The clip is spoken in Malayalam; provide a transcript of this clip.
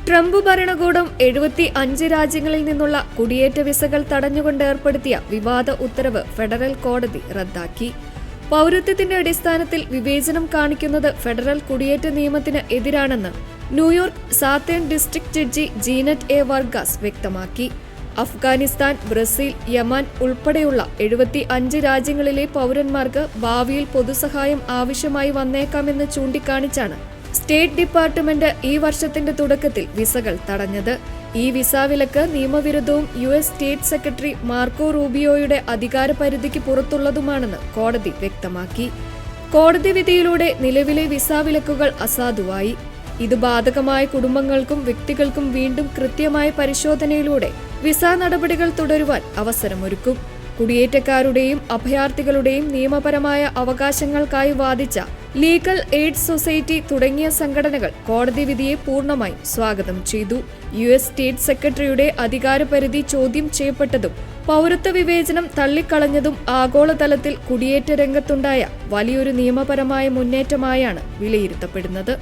ട്രംപ് ഭരണകൂടം 75 രാജ്യങ്ങളിൽ നിന്നുള്ള കുടിയേറ്റ വിസകൾ തടഞ്ഞുകൊണ്ട് ഏർപ്പെടുത്തിയ വിവാദ ഉത്തരവ് ഫെഡറൽ കോടതി റദ്ദാക്കി. പൗരത്വത്തിന്റെ അടിസ്ഥാനത്തിൽ വിവേചനം കാണിക്കുന്നത് ഫെഡറൽ കുടിയേറ്റ നിയമത്തിന് എതിരാണെന്ന് New York southern district judge Jeannette A Vargas വ്യക്തമാക്കി. അഫ്ഗാനിസ്ഥാൻ, ബ്രസീൽ, യമൻ ഉൾപ്പെടെയുള്ള 75 രാജ്യങ്ങളിലെ പൗരന്മാർക്ക് ഭാവിയിൽ പൊതുസഹായം ആവശ്യമായി വന്നേക്കാമെന്ന് ചൂണ്ടിക്കാണിച്ചാണ് സ്റ്റേറ്റ് ഡിപ്പാർട്ട്മെന്റ് ഈ വർഷത്തിന്റെ തുടക്കത്തിൽ വിസകൾ തടഞ്ഞത്. ഈ വിസ വിലക്ക് നിയമവിരുദ്ധവും US സ്റ്റേറ്റ് സെക്രട്ടറി മാർക്കോ റൂബിയോയുടെ അധികാരപരിധിക്ക് പുറത്തുള്ളതുമാണെന്ന് കോടതി വ്യക്തമാക്കി. കോടതി വിധിയിലൂടെ നിലവിലെ വിസ വിലക്കുകൾ അസാധുവായി. ഇത് ബാധകമായ കുടുംബങ്ങൾക്കും വ്യക്തികൾക്കും വീണ്ടും കൃത്യമായ പരിശോധനയിലൂടെ വിസ നടപടികൾ തുടരുവാൻ അവസരമൊരുക്കും. കുടിയേറ്റക്കാരുടെയും അഭയാർത്ഥികളുടെയും നിയമപരമായ അവകാശങ്ങൾക്കായി വാദിച്ച ലീഗൽ എയ്ഡ് സൊസൈറ്റി തുടങ്ങിയ സംഘടനകൾ കോടതി വിധിയെ പൂർണ്ണമായും സ്വാഗതം ചെയ്തു. US സ്റ്റേറ്റ് സെക്രട്ടറിയുടെ അധികാരപരിധി ചോദ്യം ചെയ്യപ്പെട്ടതും പൗരത്വ വിവേചനം തള്ളിക്കളഞ്ഞതും ആഗോളതലത്തിൽ കുടിയേറ്റ രംഗത്തുണ്ടായ വലിയൊരു നിയമപരമായ മുന്നേറ്റമായാണ് വിലയിരുത്തപ്പെടുന്നത്.